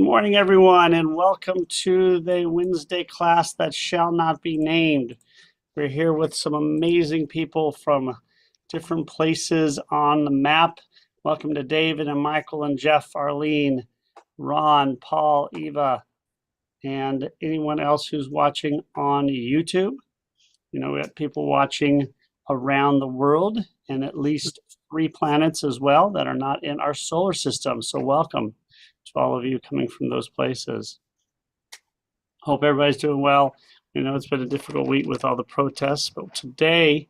morning, everyone, and welcome to the Wednesday class that shall not be named. We're here with some amazing people from different places on the map. Welcome to David and Michael and Jeff, Arlene, Ron, Paul, Eva, and anyone else who's watching on YouTube. You know, we have people watching around the world and at least 3 planets as well that are not in our solar system. So welcome to all of you coming from those places. Hope everybody's doing well. You know, it's been a difficult week with all the protests, but today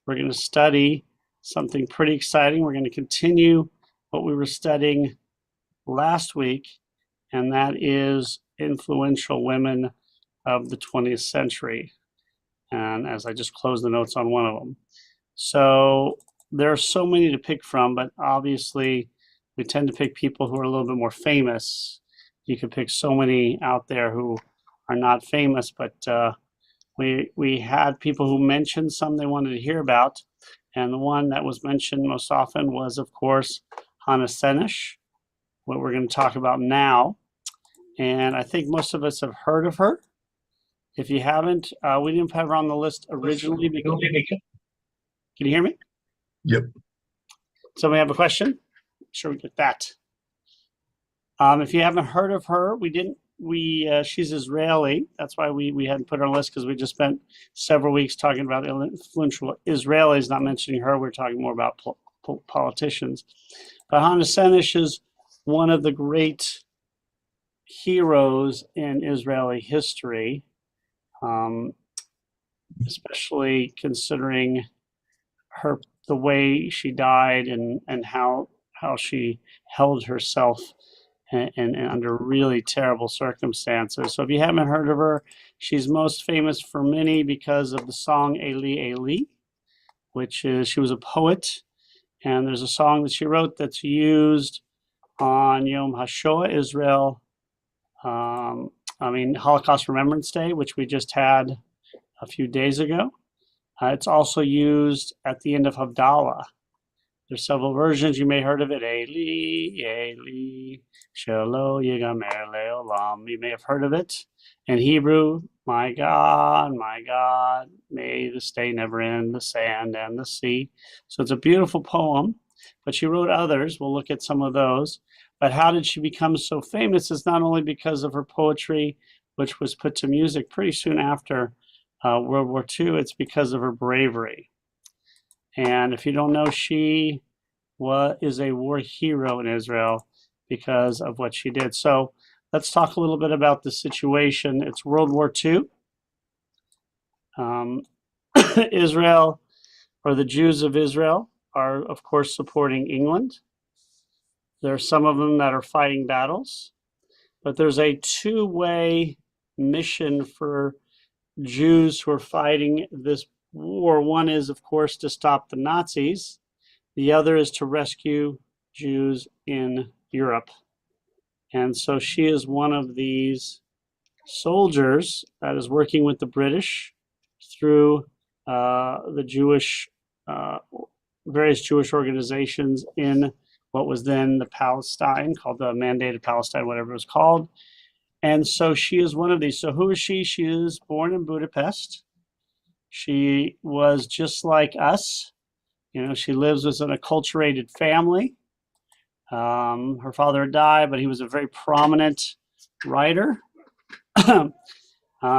we're going to study something pretty exciting. We're going to continue what we were studying last week, and that is influential women of the 20th century. And as I just closed the notes on one of them. So there are so many to pick from, but obviously we tend to pick people who are a little bit more famous. You could pick so many out there who are not famous, but we had people who mentioned some they wanted to hear about. And the one that was mentioned most often was, of course, Hannah Senesh, what we're going to talk about now. And I think most of us have heard of her. If you haven't, we didn't have her on the list originally. Because, can you hear me? Yep. Somebody have a question? Sure, we get that. If you haven't heard of her, she's Israeli. That's why we hadn't put her on the list, because we just spent several weeks talking about influential Israelis, not mentioning her. We're talking more about politicians. But Hannah Senesh is one of the great heroes in Israeli history. Especially considering the way she died and how she held herself and under really terrible circumstances. So if you haven't heard of her, she's most famous for many because of the song Eli Eli, which is, she was a poet, and there's a song that she wrote that's used on Yom HaShoah, Israel, Holocaust Remembrance Day, which we just had a few days ago. It's also used at the end of Havdalah. There's several versions. You may have heard of it. Eli, Eli, Shelo Yigamer Leolam. You may have heard of it. In Hebrew, my God, may this day never end, the sand and the sea. So it's a beautiful poem, but she wrote others. We'll look at some of those. But how did she become so famous? It's not only because of her poetry, which was put to music pretty soon after World War II, it's because of her bravery. And if you don't know, she is a war hero in Israel because of what she did. So let's talk a little bit about the situation. It's World War II. Israel, or the Jews of Israel, are, of course, supporting England. There are some of them that are fighting battles, but there's a two-way mission for Jews who are fighting this war. One is, of course, to stop the Nazis. The other is to rescue Jews in Europe. And so she is one of these soldiers that is working with the British through the Jewish, various Jewish organizations in what was then the Palestine, called the Mandated Palestine, whatever it was called. And so she is one of these. So who is she? She is born in Budapest. She was just like us. You know, she lives with an acculturated family. Her father died, but he was a very prominent writer.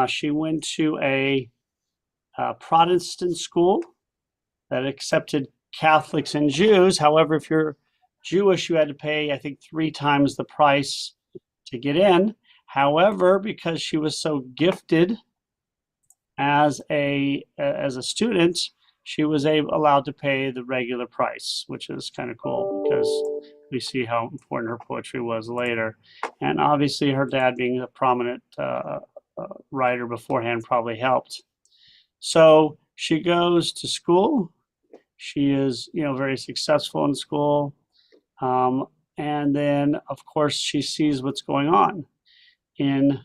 She went to a Protestant school that accepted Catholics and Jews. However, if you're Jewish, you had to pay, I think, 3 times the price to get in. However, because she was so gifted as a student, she was allowed to pay the regular price, which is kind of cool because we see how important her poetry was later. And obviously her dad being a prominent writer beforehand probably helped. So she goes to school. She is, very successful in school. And then, of course, she sees what's going on in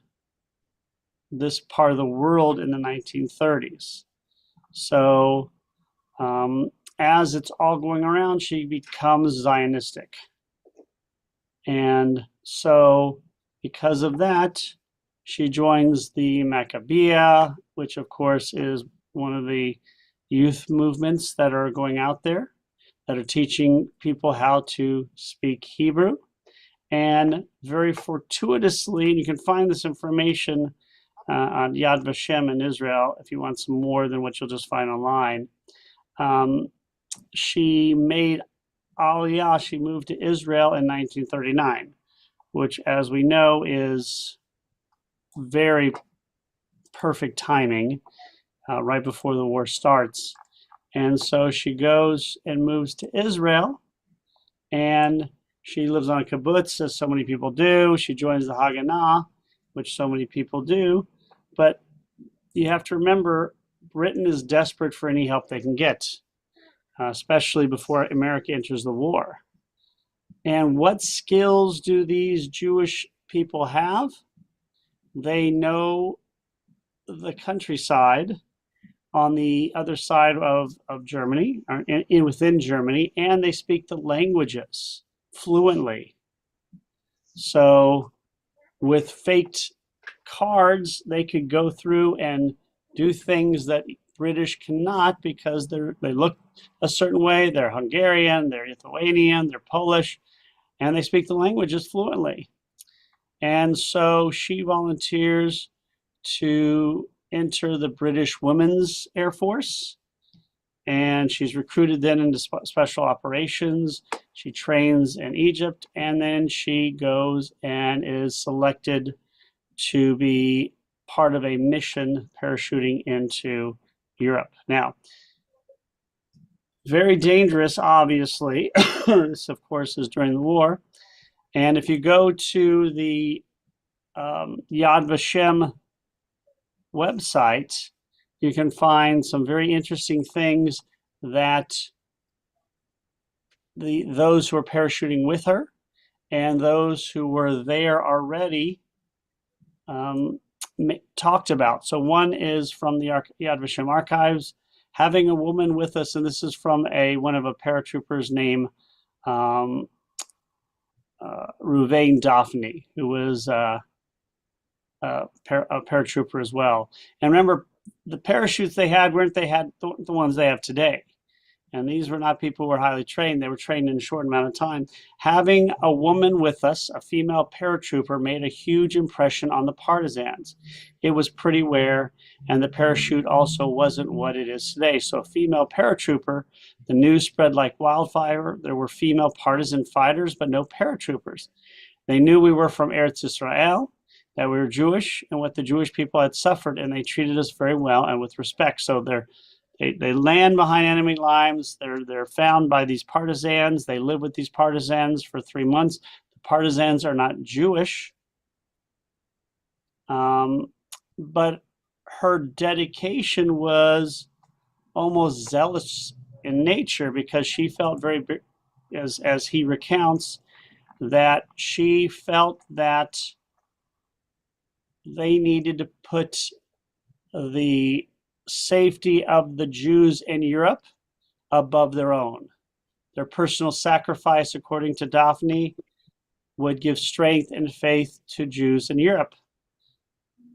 this part of the world in the 1930s. So as it's all going around, she becomes Zionistic. And so because of that, she joins the Maccabeah, which of course is one of the youth movements that are going out there that are teaching people how to speak Hebrew. And very fortuitously, and you can find this information on Yad Vashem in Israel if you want some more than what you'll just find online. She made Aliyah, she moved to Israel in 1939, which, as we know, is very perfect timing right before the war starts. And so she goes and moves to Israel, and she lives on a kibbutz, as so many people do. She joins the Haganah, which so many people do. But you have to remember, Britain is desperate for any help they can get, especially before America enters the war. And what skills do these Jewish people have? They know the countryside on the other side of Germany, or within Germany, and they speak the languages fluently. So with faked cards, they could go through and do things that British cannot because they look a certain way. They're Hungarian, they're Lithuanian, they're Polish, and they speak the languages fluently. And so she volunteers to enter the British Women's Air Force, and she's recruited then into special operations. She trains in Egypt, and then she goes and is selected to be part of a mission parachuting into Europe. Now, very dangerous, obviously. This, of course, is during the war. And if you go to the Yad Vashem website, you can find some very interesting things that those who are parachuting with her and those who were there already talked about. So one is from the Yad Vashem archives, having a woman with us, and this is from one of a paratroopers named Ruvain Daphne, who was a paratrooper as well. And remember, the parachutes they had weren't the ones they have today. And these were not people who were highly trained. They were trained in a short amount of time. Having a woman with us, a female paratrooper, made a huge impression on the partisans. It was pretty rare, and the parachute also wasn't what it is today. So a female paratrooper, the news spread like wildfire. There were female partisan fighters, but no paratroopers. They knew we were from Eretz Israel, that we were Jewish, and what the Jewish people had suffered, and they treated us very well and with respect. So they land behind enemy lines. They're found by these partisans. They live with these partisans for 3 months. The partisans are not Jewish, but her dedication was almost zealous in nature, because she felt very, as he recounts, that she felt that they needed to put the safety of the Jews in Europe above their own. Their personal sacrifice, according to Daphne, would give strength and faith to Jews in Europe.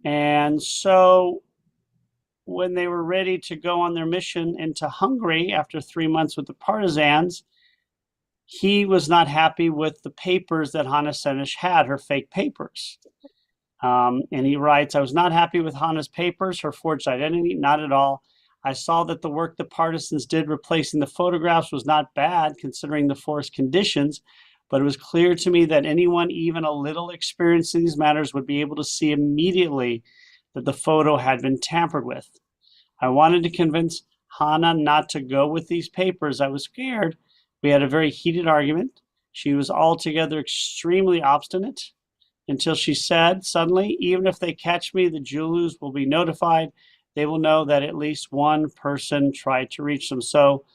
And so when they were ready to go on their mission into Hungary after 3 months with the partisans, he was not happy with the papers that Hannah Senesh had, her fake papers. And he writes, I was not happy with Hannah's papers, her forged identity, not at all. I saw that the work the partisans did replacing the photographs was not bad considering the forced conditions, but it was clear to me that anyone even a little experienced in these matters would be able to see immediately that the photo had been tampered with. I wanted to convince Hannah not to go with these papers. I was scared. We had a very heated argument. She was altogether extremely obstinate, until she said, suddenly, even if they catch me, the Jews will be notified. They will know that at least one person tried to reach them. So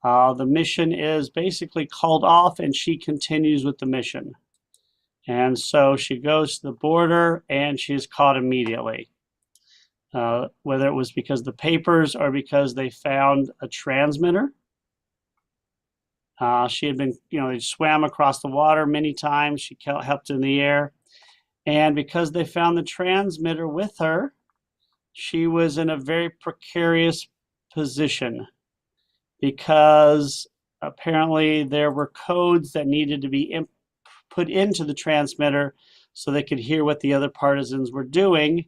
the mission is basically called off, and she continues with the mission. And so she goes to the border, and she's caught immediately. Whether it was because of the papers or because they found a transmitter. She had been, they swam across the water many times. She helped in the air. And because they found the transmitter with her, she was in a very precarious position because apparently there were codes that needed to be put into the transmitter so they could hear what the other partisans were doing,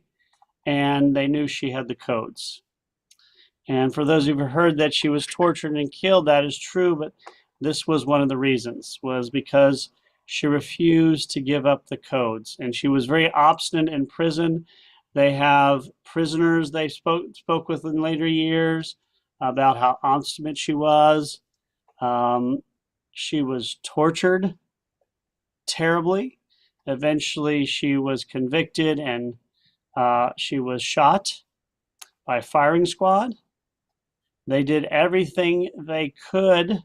and they knew she had the codes. And for those who've heard that she was tortured and killed, that is true, but this was one of the reasons, was because she refused to give up the codes, and she was very obstinate in prison. They have prisoners they spoke with in later years about how obstinate she was. She was tortured terribly. Eventually, she was convicted and she was shot by a firing squad. They did everything they could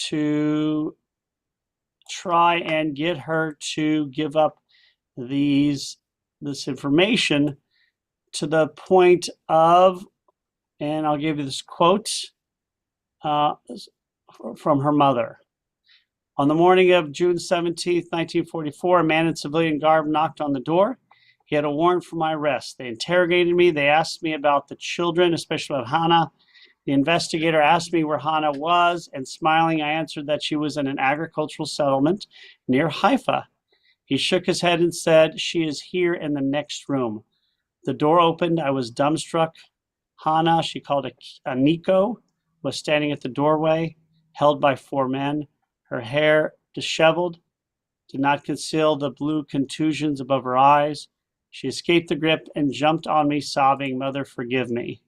to try and get her to give up this information, to the point of, and I'll give you this quote from her mother. On the morning of June 17th, 1944, a man in civilian garb knocked on the door. He had a warrant for my arrest. They interrogated me. They asked me about the children, especially about Hannah. The investigator asked me where Hannah was, and smiling, I answered that she was in an agricultural settlement near Haifa. He shook his head and said, "She is here in the next room." The door opened. I was dumbstruck. Hannah, she called a Nico, was standing at the doorway, held by 4 men. Her hair, disheveled, did not conceal the blue contusions above her eyes. She escaped the grip and jumped on me, sobbing, "Mother, forgive me."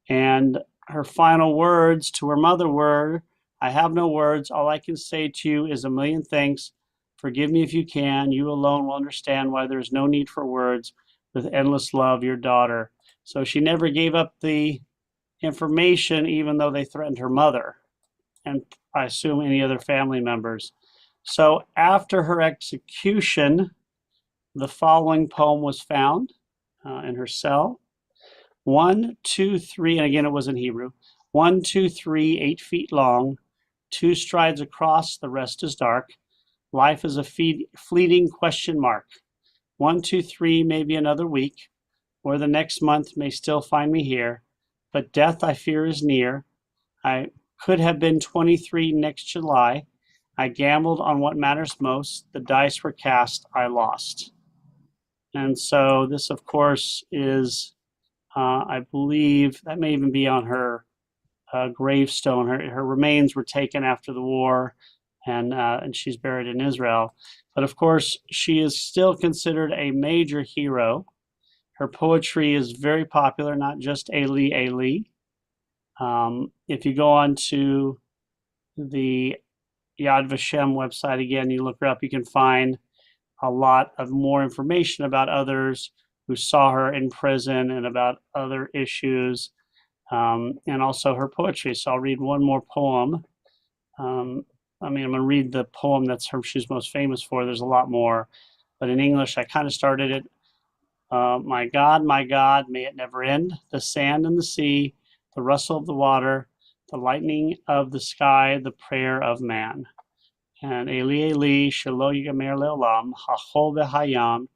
And her final words to her mother were, "I have no words. All I can say to you is a million thanks. Forgive me if you can. You alone will understand why there is no need for words. With endless love, your daughter." So she never gave up the information, even though they threatened her mother, and I assume any other family members. So after her execution, the following poem was found in her cell. 1, 2, 3, and again it was in Hebrew. 1, 2, 3, 8 feet long, 2 strides across, the rest is dark. Life is a fleeting question mark. 1, 2, 3, maybe another week, or the next month may still find me here. But death, I fear, is near. I could have been 23 next July. I gambled on what matters most. The dice were cast, I lost. And so this, of course, is, I believe, that may even be on her gravestone. Her remains were taken after the war, and she's buried in Israel. But of course, she is still considered a major hero. Her poetry is very popular, not just Eli, Eli. If you go on to the Yad Vashem website again, you look her up, you can find a lot of more information about others who saw her in prison and about other issues, and also her poetry. So I'll read one more poem. I'm going to read the poem she's most famous for. There's a lot more, but in English, I kind of started it. My God, may it never end. The sand and the sea, the rustle of the water, the lightning of the sky, the prayer of man. And Eli, Eli, Shelo Yigamer Leolam, Hachol V'Hayam,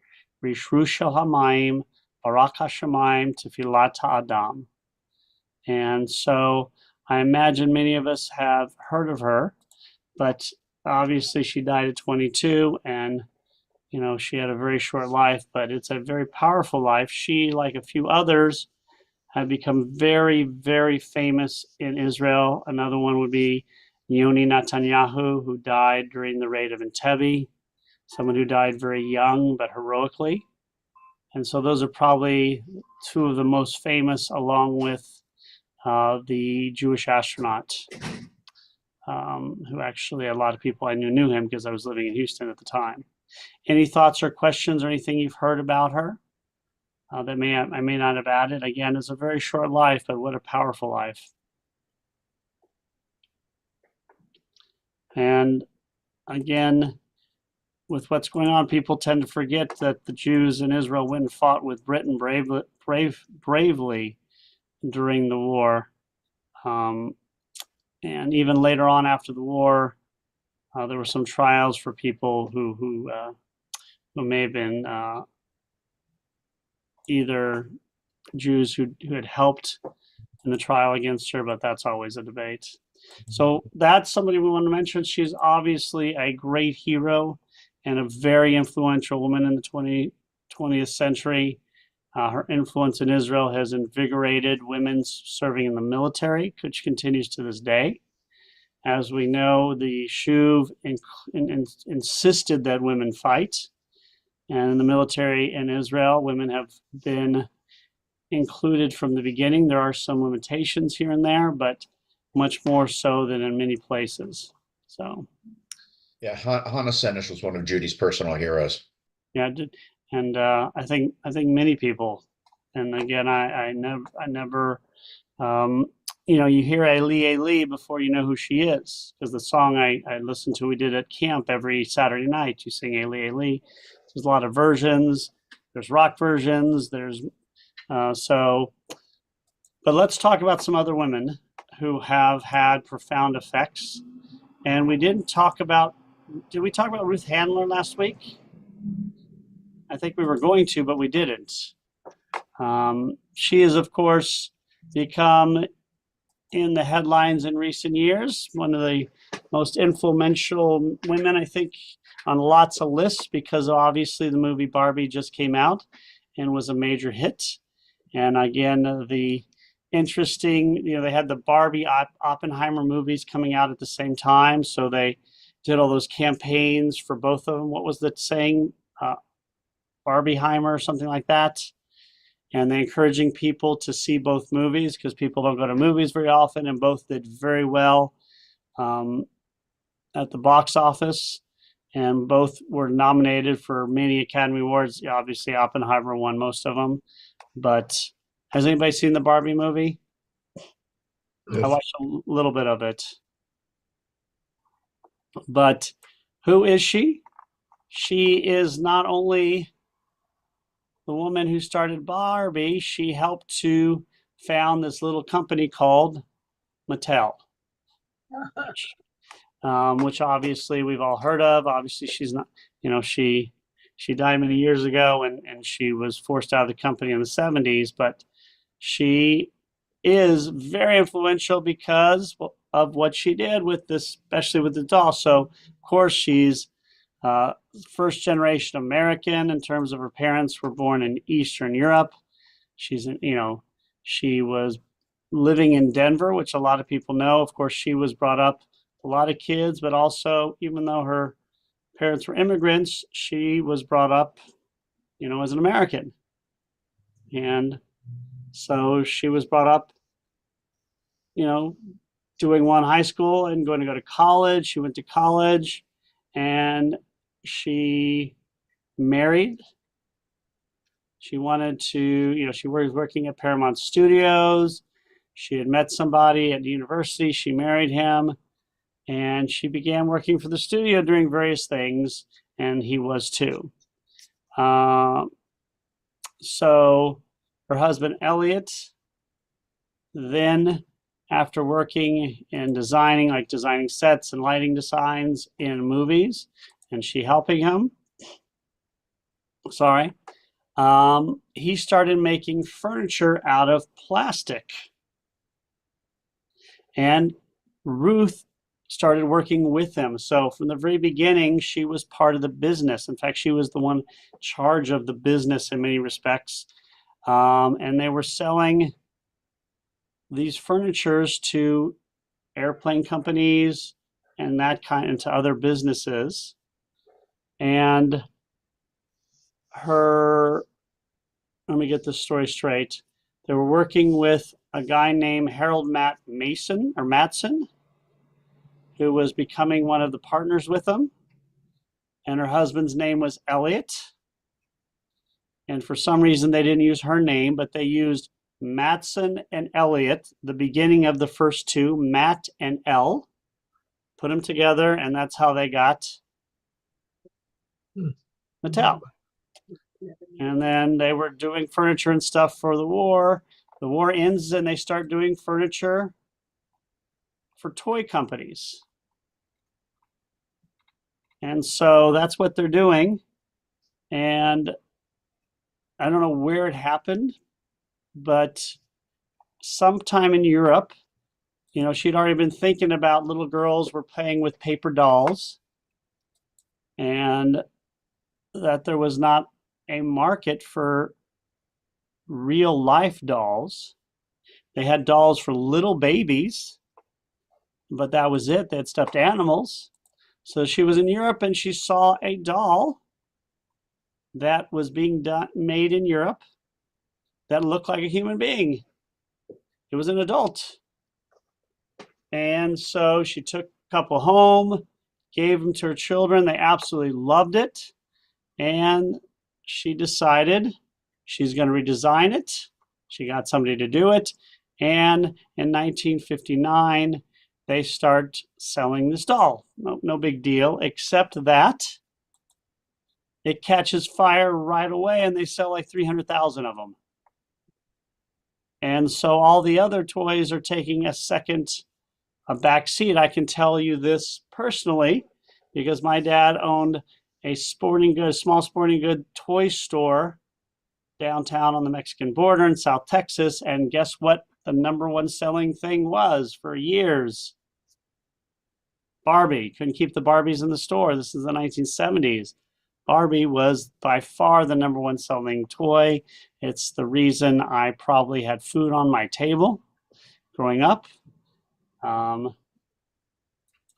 Rishru Shel Hamayim, Barak HaShamayim, Tefilat HaAdam. And so I imagine many of us have heard of her, but obviously she died at 22, and she had a very short life, but it's a very powerful life. She, like a few others, have become very, very famous in Israel. Another one would be Yoni Netanyahu, who died during the raid of Entebbe, someone who died very young but heroically. And so those are probably two of the most famous, along with the Jewish astronaut, who actually a lot of people I knew him because I was living in Houston at the time. Any thoughts or questions or anything you've heard about her that I may not have added? Again, it's a very short life, but what a powerful life. And again, with what's going on, people tend to forget that the Jews in Israel went and fought with Britain bravely during the war. And even later on after the war, there were some trials for people who who may have been either Jews who had helped in the trial against her, but that's always a debate. So that's somebody we want to mention. She's obviously a great hero and a very influential woman in the 20th century. Her influence in Israel has invigorated women serving in the military, which continues to this day. As we know, the Shuv insisted that women fight. And in the military in Israel, women have been included from the beginning. There are some limitations here and there, but much more so than in many places. So, Yeah, Hannah Senesh was one of Judy's personal heroes. yeah, and I think many people, and again, I never, you hear Eli Eli before you know who she is, because the song I listened to, we did at camp every Saturday night. You sing Eli Eli. There's a lot of versions. There's rock versions. There's but let's talk about some other women who have had profound effects. And we didn't talk about, did we talk about Ruth Handler last week? I think we were going to, but we didn't. She has, of course, become in the headlines in recent years, one of the most influential women, I think, on lots of lists, because obviously the movie Barbie just came out and was a major hit. And again, the interesting, they had the Barbie Oppenheimer movies coming out at the same time. So they did all those campaigns for both of them. What was the saying? Barbieheimer or something like that. And they're encouraging people to see both movies because people don't go to movies very often, and both did very well at the box office. And both were nominated for many Academy Awards. Obviously, Oppenheimer won most of them. But has anybody seen the Barbie movie? Yes. I watched a little bit of it. But who is she? She is not only the woman who started Barbie, she helped to found this little company called Mattel, which obviously we've all heard of. Obviously, she's not, she died many years ago, and she was forced out of the company in the 70s, but she is very influential because of what she did with this, especially with the doll. So, of course, she's first generation American in terms of her parents were born in Eastern Europe. She's, she was living in Denver, which a lot of people know. Of course, she was brought up a lot of kids, but also, even though her parents were immigrants, she was brought up, as an American. And so she was brought up, doing one high school and going to go to college. She went to college and she married. She wanted to, she was working at Paramount Studios. She had met somebody at the university. She married him. And she began working for the studio doing various things, and he was too. So her husband, Elliot, then after working and designing sets and lighting designs in movies, and she helping him, he started making furniture out of plastic. And Ruth started working with him. So from the very beginning, she was part of the business. In fact, she was the one in charge of the business in many respects. And they were selling these furnitures to airplane companies and to other businesses. And let me get this story straight. They were working with a guy named Harold Matson, who was becoming one of the partners with them. And her husband's name was Elliot. And for some reason, they didn't use her name, but they used Matson and Elliot, the beginning of the first two, Matt and L, put them together, and that's how they got Mattel. And then they were doing furniture and stuff for the war. The war ends and they start doing furniture for toy companies. And so that's what they're doing. And I don't know where it happened, but sometime in Europe, she'd already been thinking about little girls were playing with paper dolls and that there was not a market for real life dolls. They had dolls for little babies, but that was it. They had stuffed animals. So she was in Europe and she saw a doll that was being made in Europe that looked like a human being. It was an adult. And so she took a couple home, gave them to her children. They absolutely loved it. And she decided she's going to redesign it. She got somebody to do it. And in 1959, they start selling this doll. No big deal, except that it catches fire right away and they sell like 300,000 of them. And so all the other toys are taking a back seat. I can tell you this personally because my dad owned a small sporting good toy store downtown on the Mexican border in South Texas. And guess what the number one selling thing was for years? Barbie. Couldn't keep the Barbies in the store. This is the 1970s. Barbie was by far the number one selling toy. It's the reason I probably had food on my table growing up.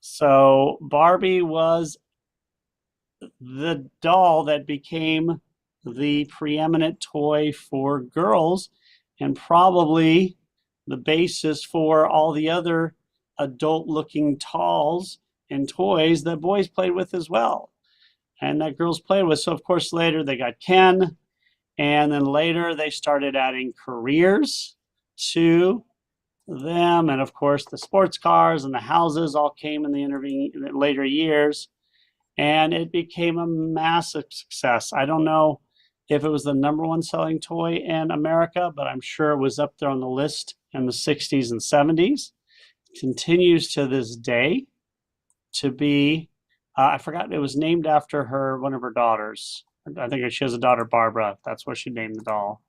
So Barbie was the doll that became the preeminent toy for girls and probably the basis for all the other adult-looking dolls and toys that boys played with as well and that girls played with. So of course later they got Ken, and then later they started adding careers to them, and of course the sports cars and the houses all came in the later years, and it became a massive success. I don't know if it was the number one selling toy in America, but I'm sure it was up there on the list in the 60s and 70s. It continues to this day to be, I forgot, it was named after one of her daughters. I think she has a daughter, Barbara. That's what she named the doll.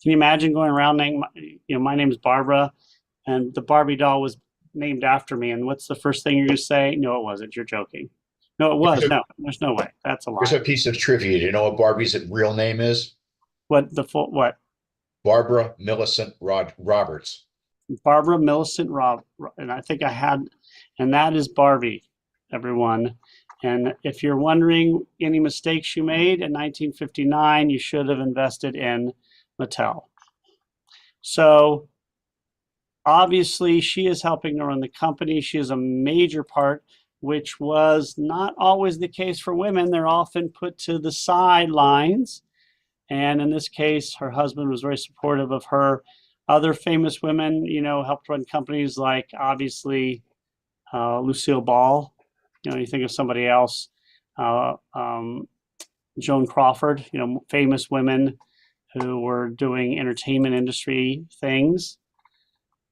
Can you imagine going around saying, my name's Barbara, and the Barbie doll was named after me, and what's the first thing you're going to say? No, it wasn't. You're joking. No, it was. No, there's no way. That's a lie. Here's a piece of trivia. Do you know what Barbie's real name is? What? Barbara Millicent Roberts. Barbara Millicent and I think and that is Barbie, everyone. And if you're wondering any mistakes you made in 1959, you should have invested in Mattel. So obviously she is helping to run the company. She is a major part, which was not always the case for women. They're often put to the sidelines. And in this case, her husband was very supportive of her. Other famous women, helped run companies like obviously Lucille Ball. You think of somebody else, Joan Crawford, famous women who were doing entertainment industry things.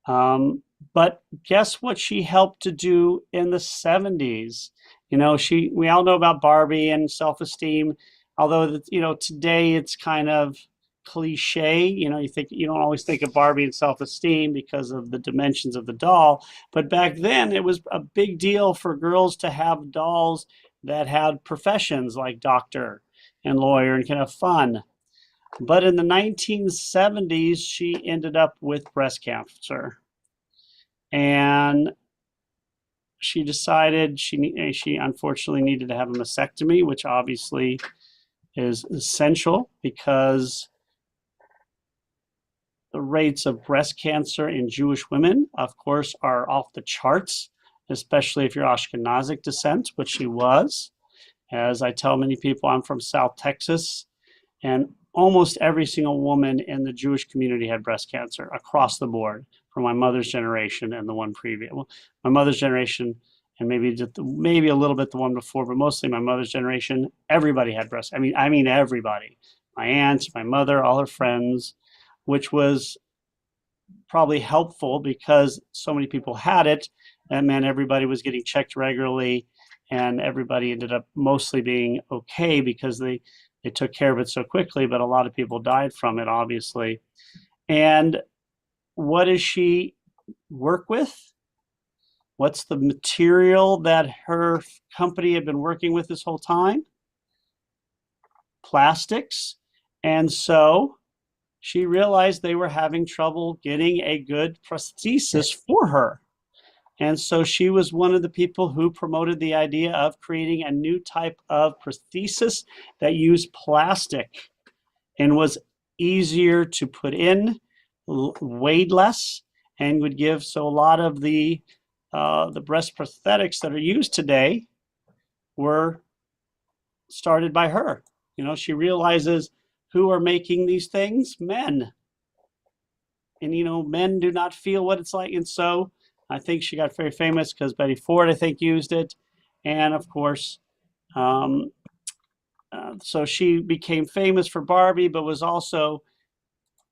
But guess what she helped to do in the 70s? We all know about Barbie and self-esteem, although, today it's kind of cliche. You don't always think of Barbie and self-esteem because of the dimensions of the doll. But back then it was a big deal for girls to have dolls that had professions like doctor and lawyer and kind of fun. But in the 1970s, she ended up with breast cancer. And she decided she unfortunately needed to have a mastectomy, which obviously is essential because the rates of breast cancer in Jewish women, of course, are off the charts, especially if you're Ashkenazic descent, which she was. As I tell many people, I'm from South Texas, and almost every single woman in the Jewish community had breast cancer across the board, from my mother's generation and the one previous. Well, my mother's generation, and maybe a little bit the one before, but mostly my mother's generation, everybody had breast. I mean everybody. My aunts, my mother, all her friends, which was probably helpful because so many people had it. That meant everybody was getting checked regularly, and everybody ended up mostly being okay because they took care of it so quickly, but a lot of people died from it, obviously. And what does she work with? What's the material that her company had been working with this whole time? Plastics. And so she realized they were having trouble getting a good prosthesis for her. And so she was one of the people who promoted the idea of creating a new type of prosthesis that used plastic and was easier to put in, weighed less, and would give. So a lot of the breast prosthetics that are used today were started by her. You know, she realizes who are making these things? Men. And, you know, men do not feel what it's like. And so I think she got very famous because Betty Ford, I think, used it. And of course, so she became famous for Barbie, but was also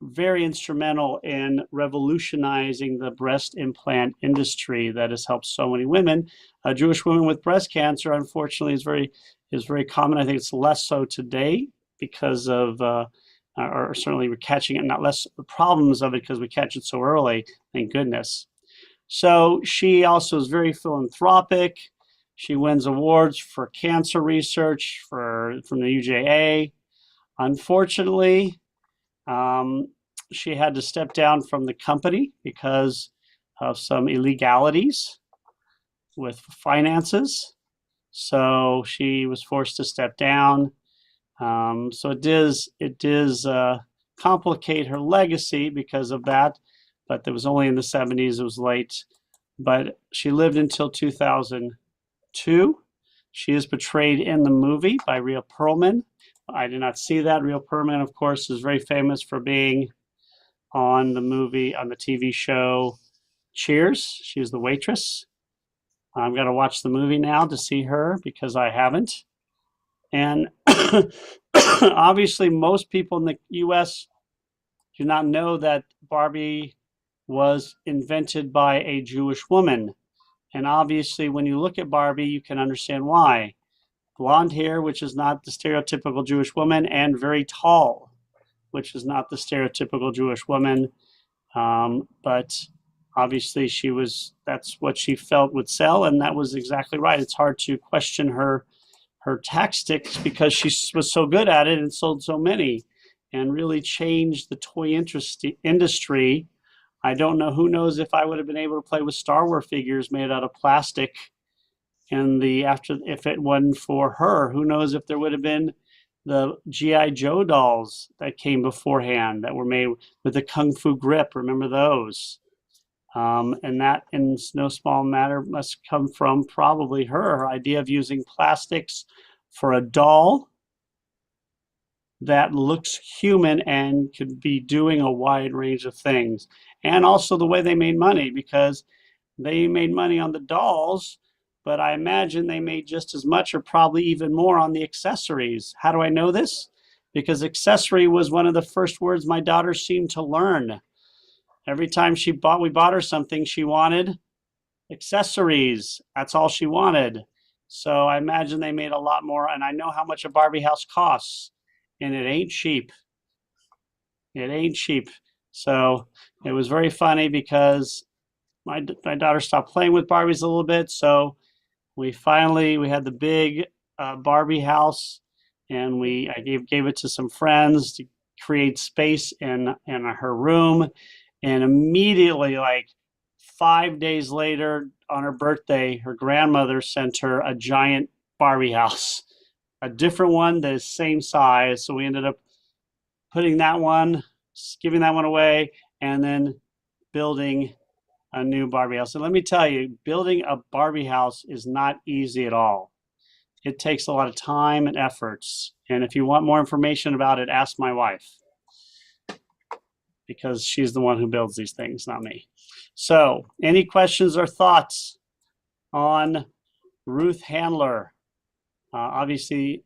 very instrumental in revolutionizing the breast implant industry that has helped so many women. Jewish women with breast cancer, unfortunately, is very common. I think it's less so today because of, or certainly we're catching it, not less problems of it because we catch it so early, thank goodness. So she also is very philanthropic. She wins awards for cancer research from the UJA. Unfortunately, she had to step down from the company because of some illegalities with finances. So she was forced to step down. So it does complicate her legacy because of that. But it was only in the 70s, it was late. But she lived until 2002. She is portrayed in the movie by Rhea Perlman. I did not see that. Rhea Perlman, of course, is very famous for being on the TV show Cheers. She was the waitress. I'm going to watch the movie now to see her because I haven't. And obviously, most people in the US do not know that Barbie was invented by a Jewish woman. And obviously, when you look at Barbie, you can understand why. Blonde hair, which is not the stereotypical Jewish woman, and very tall, which is not the stereotypical Jewish woman. But obviously that's what she felt would sell, and that was exactly right. It's hard to question her tactics because she was so good at it and sold so many and really changed the toy industry. I don't know, who knows if I would have been able to play with Star Wars figures made out of plastic if it wasn't for her. Who knows if there would have been the G.I. Joe dolls that came beforehand that were made with the Kung Fu grip. Remember those? And that, in no small matter, must come from probably her idea of using plastics for a doll that looks human and could be doing a wide range of things. And also the way they made money, because they made money on the dolls, but I imagine they made just as much or probably even more on the accessories. How do I know this? Because accessory was one of the first words my daughter seemed to learn. Every time we bought her something, she wanted accessories. That's all she wanted. So I imagine they made a lot more, and I know how much a Barbie house costs, and it ain't cheap. It ain't cheap. So it was very funny because my daughter stopped playing with Barbies a little bit. So we had the big Barbie house, and I gave it to some friends to create space in her room. And immediately, like 5 days later, on her birthday, her grandmother sent her a giant Barbie house, a different one, the same size. So we ended up giving that one away, and then building a new Barbie house. And let me tell you, building a Barbie house is not easy at all. It takes a lot of time and efforts. And if you want more information about it, ask my wife, because she's the one who builds these things, not me. So, any questions or thoughts on Ruth Handler? Obviously,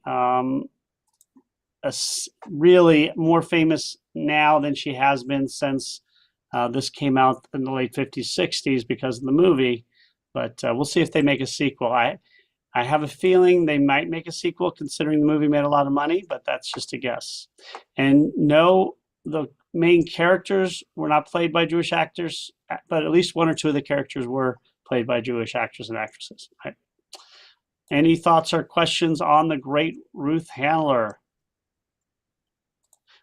really more famous now than she has been since this came out in the late 50s, 60s because of the movie. But we'll see if they make a sequel. I have a feeling they might make a sequel considering the movie made a lot of money, but that's just a guess. And no, the main characters were not played by Jewish actors, but at least one or two of the characters were played by Jewish actors and actresses. Right? Any thoughts or questions on the great Ruth Handler?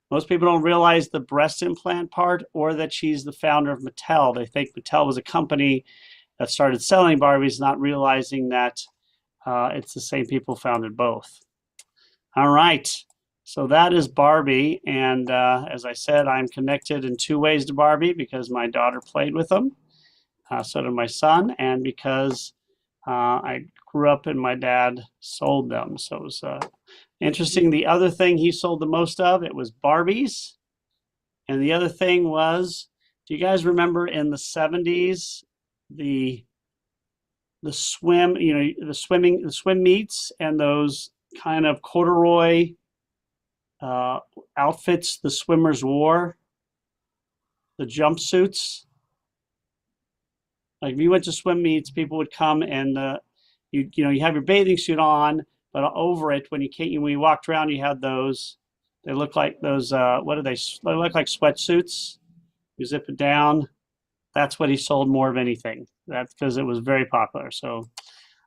Most people don't realize the breast implant part or that she's the founder of Mattel. They think Mattel was a company that started selling Barbies, not realizing that it's the same people founded both. All right, so that is Barbie. And as I said, I'm connected in two ways to Barbie because my daughter played with them. So did my son, and because I grew up and my dad sold them. So it was interesting. The other thing he sold the most of, it was Barbies. And the other thing was, do you guys remember in the 70s, the swim, the swim meets and those kind of corduroy outfits the swimmers wore, the jumpsuits? Like if you went to swim meets, people would come and you have your bathing suit on, but over it, when you walked around, you had those. They look like those. What are they? They look like sweatsuits. You zip it down. That's what he sold more of anything. That's because it was very popular. So,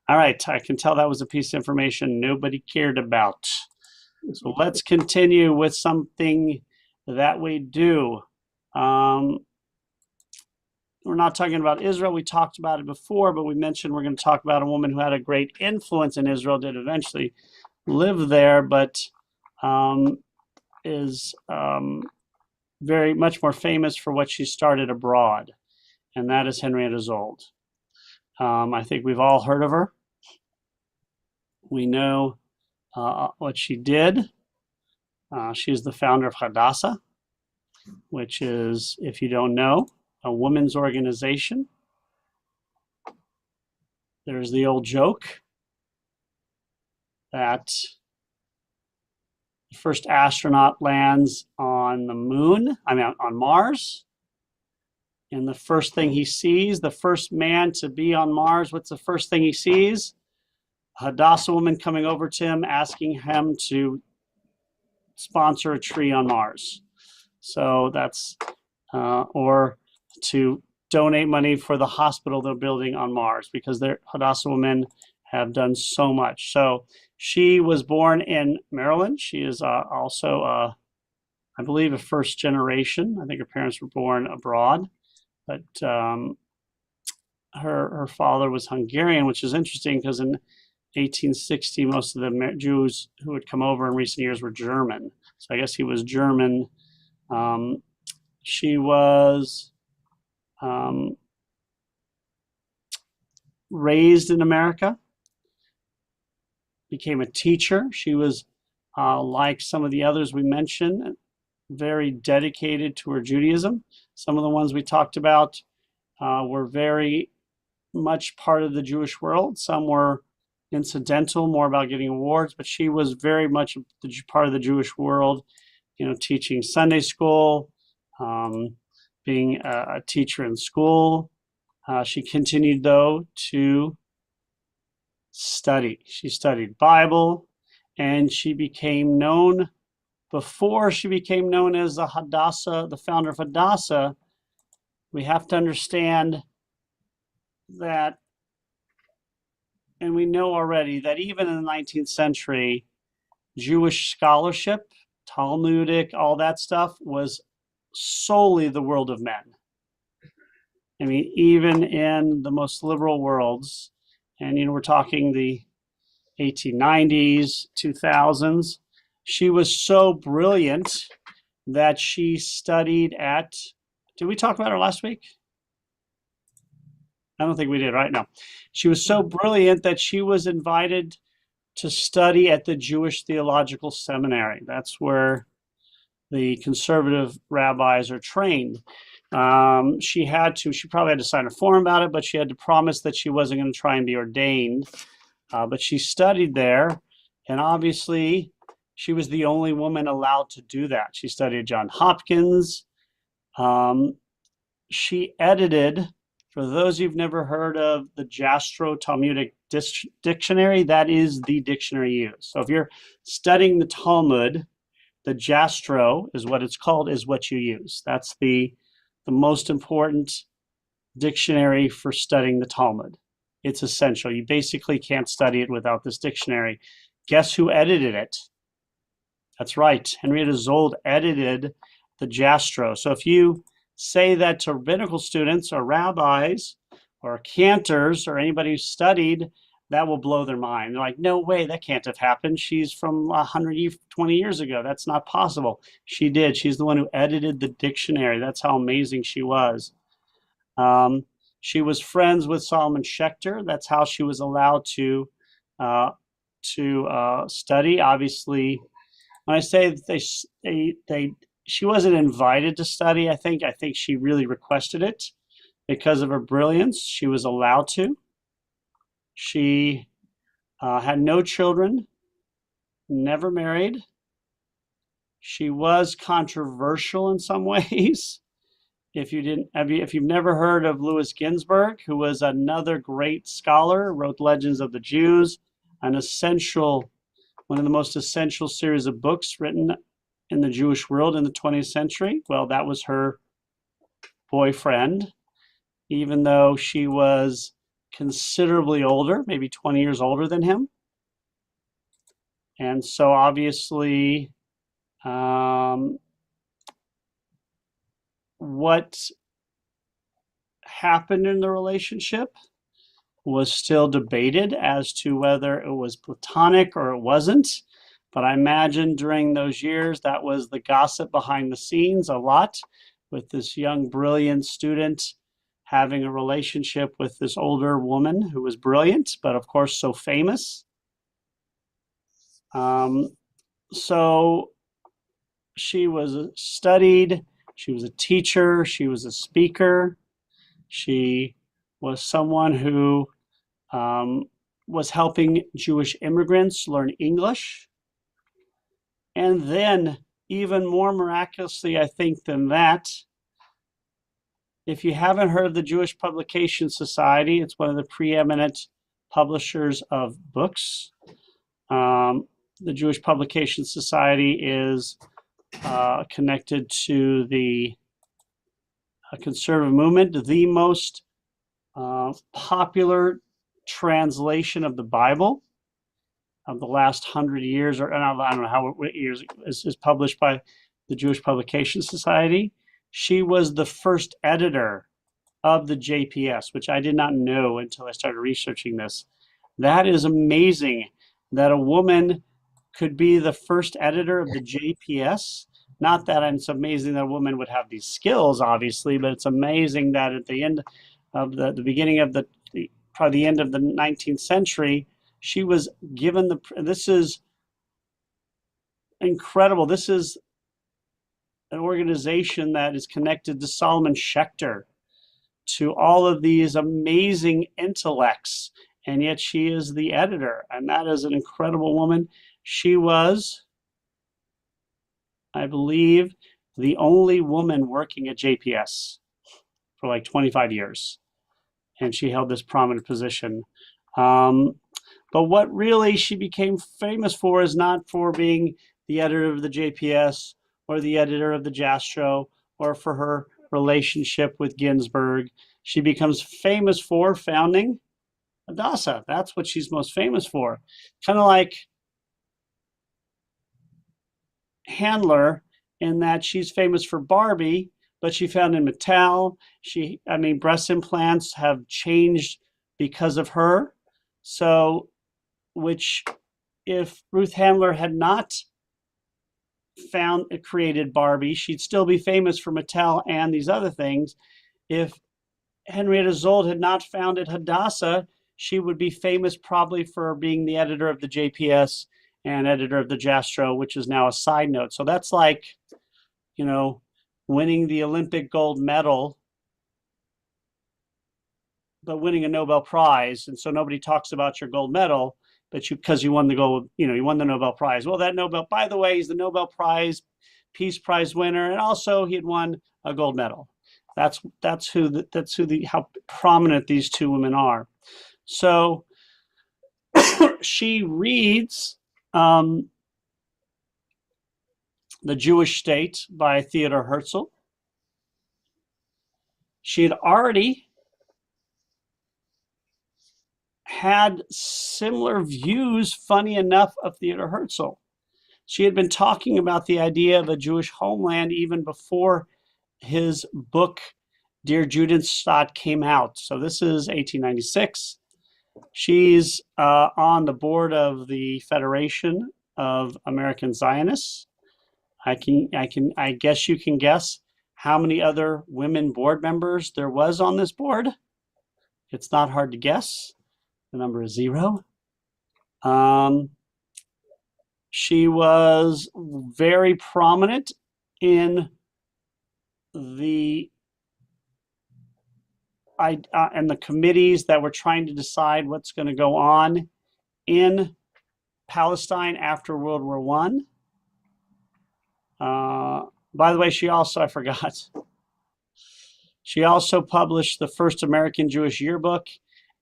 all right, I can tell that was a piece of information nobody cared about. So let's continue with something that we do. We're not talking about Israel. We talked about it before, but we mentioned we're going to talk about a woman who had a great influence in Israel, did eventually live there, but is very much more famous for what she started abroad, and that is Henrietta Szold. I think we've all heard of her. We know what she did. She's the founder of Hadassah, which is, if you don't know, a women's organization. There's the old joke that the first astronaut lands on the moon, on Mars. And the first thing he sees, the first man to be on Mars, what's the first thing he sees? A Hadassah woman coming over to him, asking him to sponsor a tree on Mars. So that's, or to donate money for the hospital they're building on Mars, because their Hadassah women have done so much. So she was born in Maryland. She is also, I believe, a first generation. I think her parents were born abroad, but her father was Hungarian, which is interesting because in 1860, most of the Jews who had come over in recent years were German. So I guess he was German. She was raised in America, became a teacher. She was, like some of the others we mentioned, very dedicated to her Judaism. Some of the ones we talked about were very much part of the Jewish world. Some were incidental, more about getting awards, but she was very much part of the Jewish world, teaching Sunday school, being a teacher in school. She continued, though, to study. She studied Bible, and she became known, before she became known as the Hadassah, the founder of Hadassah. We have to understand that, and we know already that even in the 19th century, Jewish scholarship, Talmudic, all that stuff was solely the world of men. I mean, even in the most liberal worlds, and we're talking the 1890s, 2000s, she was so brilliant that she studied at, did we talk about her last week? I don't think we did, right? No. She was so brilliant that she was invited to study at the Jewish Theological Seminary. That's where the conservative rabbis are trained. She probably had to sign a form about it, but she had to promise that she wasn't going to try and be ordained. But she studied there, and obviously she was the only woman allowed to do that. She studied at Johns Hopkins. She edited, for those who've never heard of the Jastrow Talmudic dictionary, that is the dictionary used. So if you're studying the Talmud, the Jastrow is what it's called, is what you use. That's the most important dictionary for studying the Talmud. It's essential. You basically can't study it without this dictionary. Guess who edited it? That's right. Henrietta Zold edited the Jastrow. So if you say that to rabbinical students or rabbis or cantors or anybody who studied, that will blow their mind. They're like, no way, that can't have happened. She's from 120 years ago. That's not possible. She did. She's the one who edited the dictionary. That's how amazing she was. She was friends with Solomon Schechter. That's how she was allowed to study. Obviously, when I say that she wasn't invited to study, I think she really requested it because of her brilliance. She was allowed to. She had no children, never married. She was controversial in some ways. If you've never heard of Louis Ginsburg, who was another great scholar, wrote Legends of the Jews, one of the most essential series of books written in the Jewish world in the 20th century. Well, that was her boyfriend, even though she was considerably older, maybe 20 years older than him. And so obviously, what happened in the relationship was still debated as to whether it was platonic or it wasn't. But I imagine during those years, that was the gossip behind the scenes a lot, with this young, brilliant student having a relationship with this older woman who was brilliant, but of course so famous. So she was studied, she was a teacher, she was a speaker, she was someone who was helping Jewish immigrants learn English. And then, even more miraculously, I think, than that, if you haven't heard of the Jewish Publication Society, it's one of the preeminent publishers of books. The Jewish Publication Society is connected to the conservative movement. The most popular translation of the Bible of the last 100 years, or I don't know how many years, is published by the Jewish Publication Society. She was the first editor of the JPS, which I did not know until I started researching this. That is amazing that a woman could be the first editor of the JPS. Not that it's amazing that a woman would have these skills, obviously, but it's amazing that at the end of the beginning of probably the end of the 19th century, she was given this is incredible. This is an organization that is connected to Solomon Schechter, to all of these amazing intellects, and yet she is the editor, and that is an incredible woman. She was, I believe, the only woman working at JPS for like 25 years, and she held this prominent position. But what really she became famous for is not for being the editor of the JPS or the editor of the Jastrow or for her relationship with Ginsburg. She becomes famous for founding Hadassah. That's what she's most famous for. Kind of like Handler, in that she's famous for Barbie, but she founded Mattel. Breast implants have changed because of her. So, which if Ruth Handler had not created Barbie, she'd still be famous for Mattel and these other things. If Henrietta Zold had not founded Hadassah, she would be famous probably for being the editor of the JPS and editor of the Jastrow, which is now a side note. So that's like, winning the Olympic gold medal, but winning a Nobel Prize. And so nobody talks about your gold medal, but because you won you won the Nobel Prize. Well, that Nobel, by the way, he's the Nobel Prize, Peace Prize winner, and also he had won a gold medal. That's how prominent these two women are. So she reads The Jewish State by Theodor Herzl. She had already had similar views, funny enough, of Theodor Herzl. She had been talking about the idea of a Jewish homeland even before his book, Dear Judenstaat, came out. So this is 1896. She's on the board of the Federation of American Zionists. I guess you can guess how many other women board members there was on this board. It's not hard to guess. The number is 0. She was very prominent in the committees that were trying to decide what's going to go on in Palestine after World War I. By the way, I forgot. She also published the first American Jewish yearbook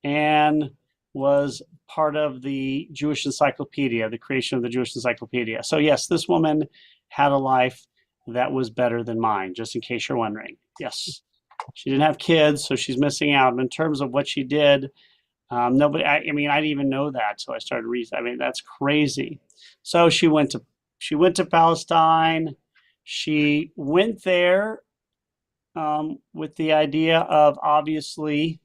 and was part of the Jewish Encyclopedia, the creation of the Jewish Encyclopedia. So yes, this woman had a life that was better than mine, just in case you're wondering. Yes, she didn't have kids, so she's missing out. In terms of what she did, nobody, I didn't even know that, so I started reading. That's crazy. So she went to Palestine. She went there with the idea of obviously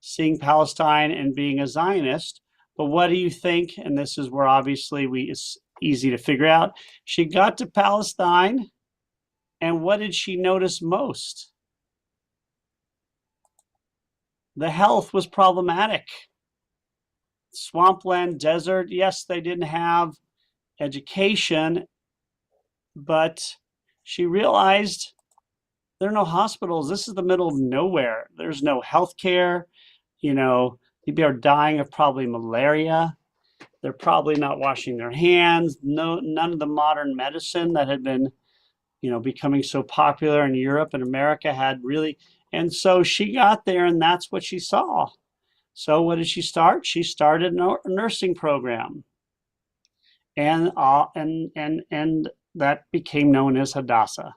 seeing Palestine and being a Zionist. But what do you think? And this is where obviously it's easy to figure out. She got to Palestine, and what did she notice most? The health was problematic. Swampland, desert. Yes, they didn't have education, but she realized there are no hospitals. This is the middle of nowhere. There's no health care. People are dying of probably malaria. They're probably not washing their hands. None of the modern medicine that had been, becoming so popular in Europe and America had really. And so she got there, and that's what she saw. So what did she start? She started a nursing program, and that became known as Hadassah.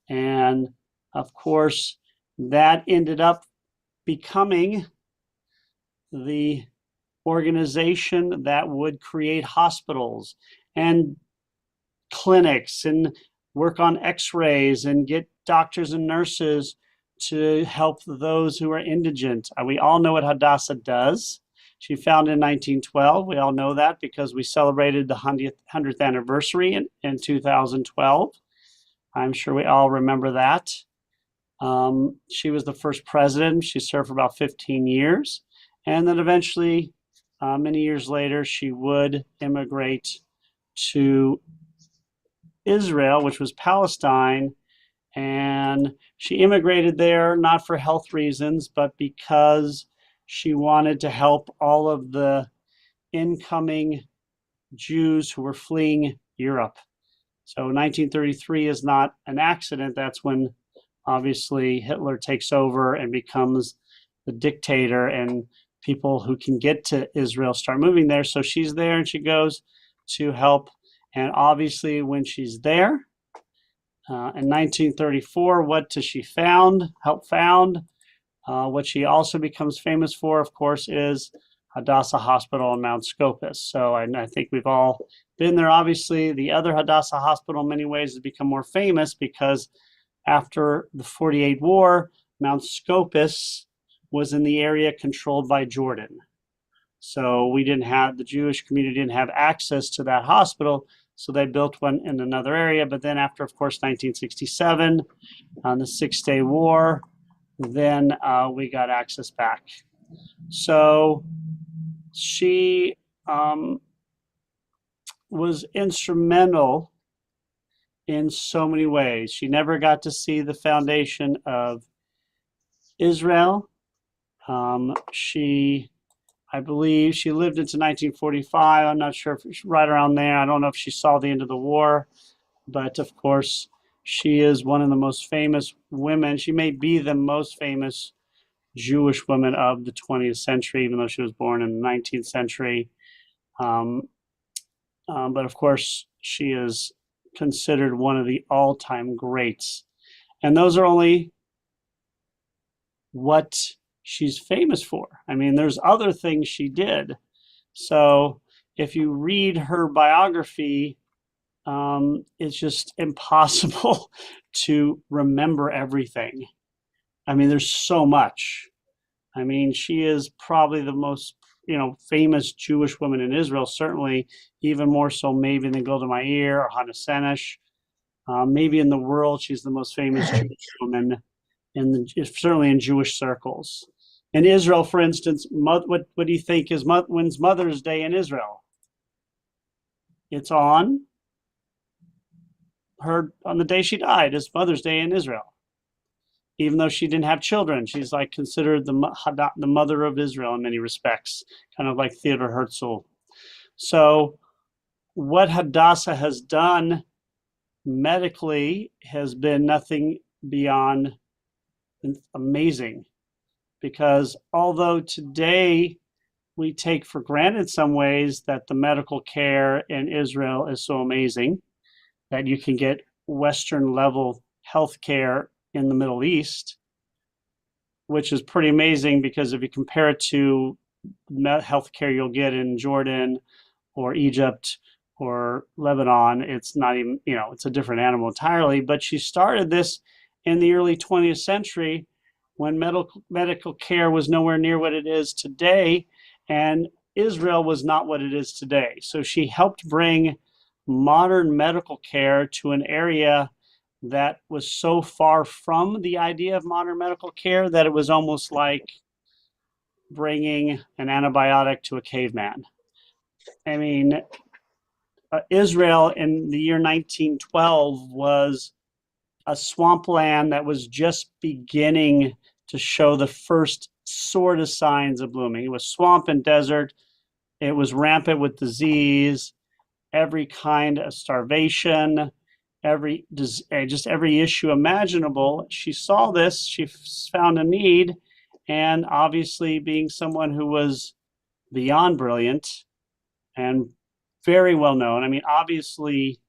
And of course, that ended up becoming the organization that would create hospitals and clinics and work on x-rays and get doctors and nurses to help those who are indigent. We all know what Hadassah does. She founded in 1912. We all know that because we celebrated the 100th anniversary in 2012. I'm sure we all remember that. She was the first president. She served for about 15 years. And then eventually, many years later, she would immigrate to Israel, which was Palestine. And she immigrated there not for health reasons, but because she wanted to help all of the incoming Jews who were fleeing Europe. So 1933 is not an accident. That's when obviously Hitler takes over and becomes the dictator, and people who can get to Israel start moving there. So she's there and she goes to help. And obviously when she's there, in 1934, what does she help found? What she also becomes famous for, of course, is Hadassah Hospital in Mount Scopus. So I think we've all been there. Obviously, the other Hadassah Hospital in many ways has become more famous because after the 48 war, Mount Scopus was in the area controlled by Jordan. So the Jewish community didn't have access to that hospital, so they built one in another area. But then after, of course, 1967, on the Six-Day War, then we got access back. So she was instrumental in so many ways. She never got to see the foundation of Israel. I believe she lived into 1945. I'm not sure if it's right around there. I don't know if she saw the end of the war, but of course, she is one of the most famous women. She may be the most famous Jewish women of the 20th century, even though she was born in the 19th century. But of course, she is considered one of the all-time greats. And those are only what she's famous for. I mean, there's other things she did. So if you read her biography, it's just impossible to remember everything. I mean, there's so much. I mean, she is probably the most, famous Jewish woman in Israel, certainly even more so maybe than Golda Meir or Hannah Senesh. Maybe in the world, she's the most famous Jewish woman, certainly in Jewish circles. In Israel, for instance, what do you think is when's Mother's Day in Israel? It's on the day she died. Is Mother's Day in Israel. Even though she didn't have children, she's like considered the mother of Israel in many respects, kind of like Theodor Herzl. So what Hadassah has done medically has been nothing beyond amazing, because although today we take for granted in some ways that the medical care in Israel is so amazing that you can get Western level health care in the Middle East, which is pretty amazing, because if you compare it to healthcare you'll get in Jordan or Egypt or Lebanon, it's not even, it's a different animal entirely. But she started this in the early 20th century when medical care was nowhere near what it is today, and Israel was not what it is today. So she helped bring modern medical care to an area that was so far from the idea of modern medical care that it was almost like bringing an antibiotic to a caveman. I mean, Israel in the year 1912 was a swampland that was just beginning to show the first sort of signs of blooming. It was swamp and desert. It was rampant with disease, every kind of starvation, every issue imaginable. She saw this, she found a need, and obviously being someone who was beyond brilliant and very well known. I mean, obviously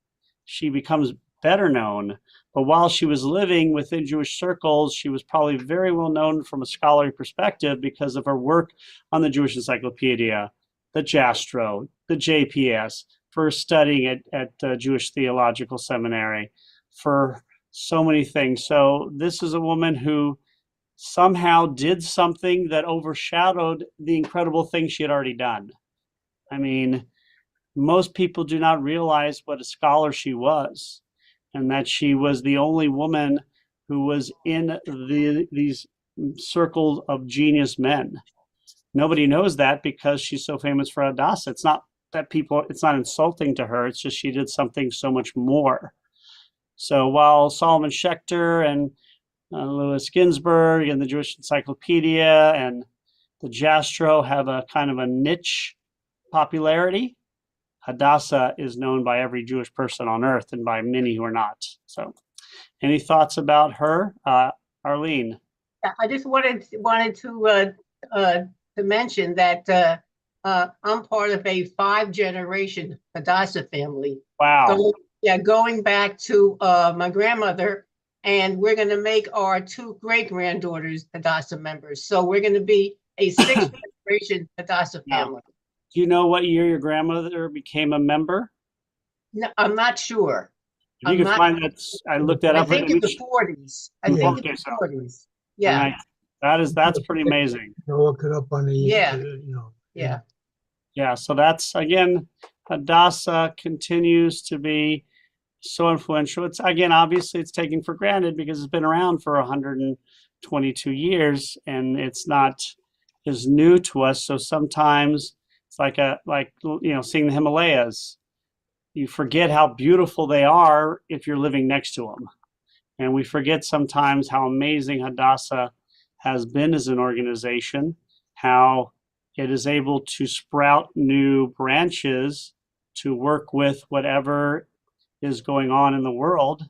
she becomes better known, but while she was living within Jewish circles, she was probably very well known from a scholarly perspective because of her work on the Jewish Encyclopedia, the Jastrow, the JPS, for studying at Jewish Theological Seminary, for so many things. So this is a woman who somehow did something that overshadowed the incredible things she had already done. I mean, most people do not realize what a scholar she was, and that she was the only woman who was in these circles of genius men. Nobody knows that because she's so famous for Hadassah. It's not insulting to her. It's just she did something so much more. So while Solomon Schechter and Louis Ginsburg and the Jewish Encyclopedia and the Jastrow have a kind of a niche popularity, Hadassah is known by every Jewish person on earth and by many who are not. So any thoughts about her, Arlene? I just wanted to mention that I'm part of a 5-generation Hadassah family. Wow. Going back to my grandmother, and we're going to make our 2 great-granddaughters Hadassah members. So we're going to be a 6th-generation Hadassah family. Do you know what year your grandmother became a member? No, I'm not sure. If you can find that, I looked that up. I think in the 40s. I think in the 40s. Yeah. That's pretty amazing. Look it up on the, Yeah. So that's, again, Hadassah continues to be so influential. It's, again, obviously it's taken for granted because it's been around for 122 years and it's not as new to us. So sometimes it's like seeing the Himalayas. You forget how beautiful they are if you're living next to them. And we forget sometimes how amazing Hadassah has been as an organization, how it is able to sprout new branches to work with whatever is going on in the world,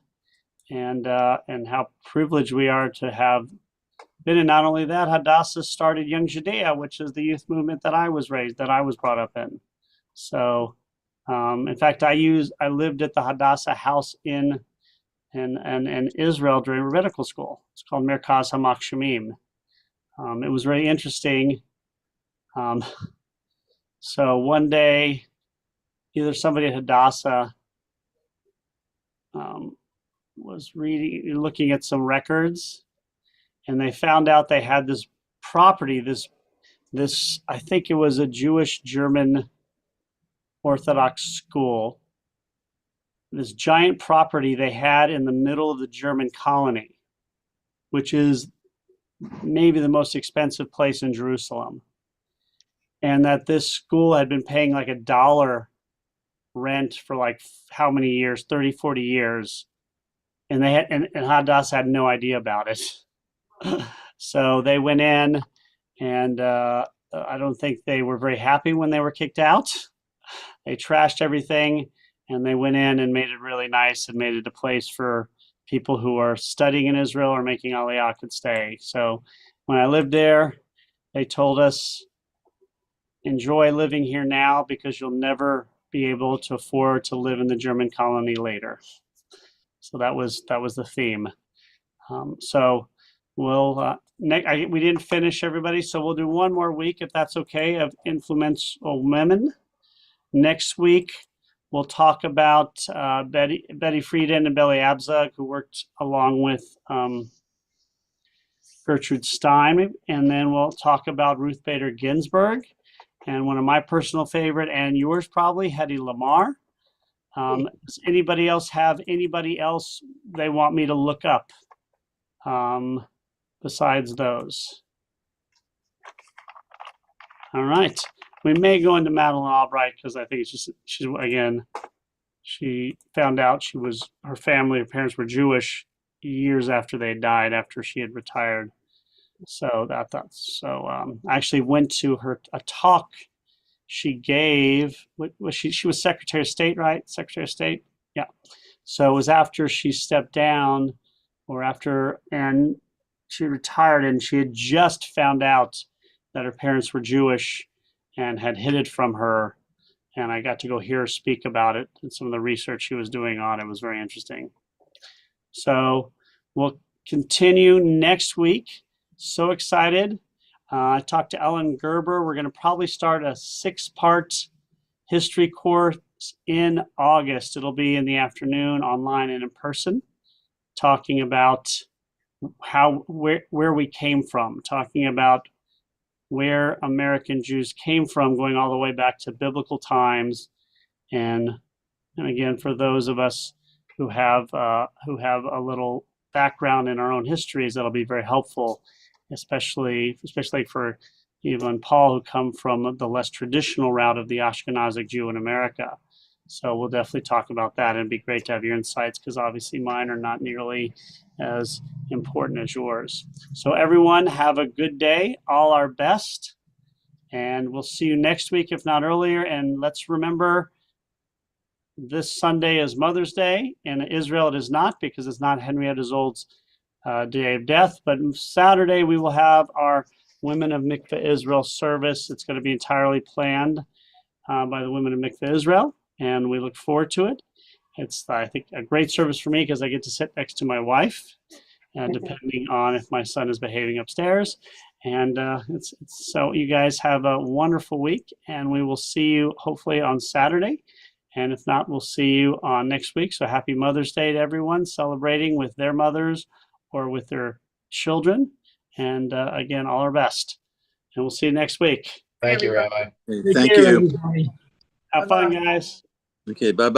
and how privileged we are to have And not only that, Hadassah started Young Judea, which is the youth movement that I was brought up in. So, in fact, I lived at the Hadassah house in Israel during rabbinical school. It's called Merkaz Hamak Shemim. It was very interesting. So one day, either somebody at Hadassah was looking at some records, and they found out they had this property, this I think it was a Jewish German Orthodox school, this giant property they had in the middle of the German colony, which is maybe the most expensive place in Jerusalem. And that this school had been paying like $1 rent for like how many years, 30, 40 years. And they had, and Hadassah had no idea about it. So they went in, and I don't think they were very happy when they were kicked out. They trashed everything, and they went in and made it really nice and made it a place for people who are studying in Israel or making Aliyah could stay. So when I lived there, they told us, enjoy living here now because you'll never be able to afford to live in the German colony later. So that was the theme. So we'll we didn't finish, everybody, so we'll do one more week, if that's okay, of influential women. Next week we'll talk about Betty Friedan and Beli Abzug, who worked along with Gertrude Stein, and then we'll talk about Ruth Bader Ginsburg, and one of my personal favorite, and yours probably, Hedy Lamarr. Does anybody else have anybody else they want me to look up besides those? All right. We may go into Madeleine Albright because I think it's just, she found out her parents were Jewish years after they died, after she had retired. So I actually went to a talk she gave. She was Secretary of State, right? Secretary of State. Yeah. So it was after she stepped down, and she retired, and she had just found out that her parents were Jewish and had hid it from her. And I got to go hear her speak about it and some of the research she was doing on it. Was very interesting. So we'll continue next week. So excited. I talked to Ellen Gerber. We're going to probably start a 6-part history course in August. It'll be in the afternoon, online and in person, talking about where we came from, talking about where American Jews came from, going all the way back to biblical times. And again, for those of us who have a little background in our own histories, that'll be very helpful, especially for Eva and Paul, who come from the less traditional route of the Ashkenazic Jew in America. So we'll definitely talk about that, and it'd be great to have your insights, because obviously mine are not nearly as important as yours. So everyone, have a good day, all our best, and we'll see you next week, if not earlier. And let's remember, this Sunday is Mother's Day. In Israel it is not, because it's not Henrietta Zold's day of death, but Saturday we will have our Women of Mikveh Israel service. It's going to be entirely planned by the Women of Mikveh Israel, and we look forward to it. It's, I think, a great service for me because I get to sit next to my wife, depending on if my son is behaving upstairs. And so you guys have a wonderful week, and we will see you hopefully on Saturday. And if not, we'll see you on next week. So happy Mother's Day to everyone celebrating with their mothers or with their children. And again, all our best. And we'll see you next week. Thank you, Rabbi. Thank you. Everybody. Have fun, guys. Okay, bye-bye.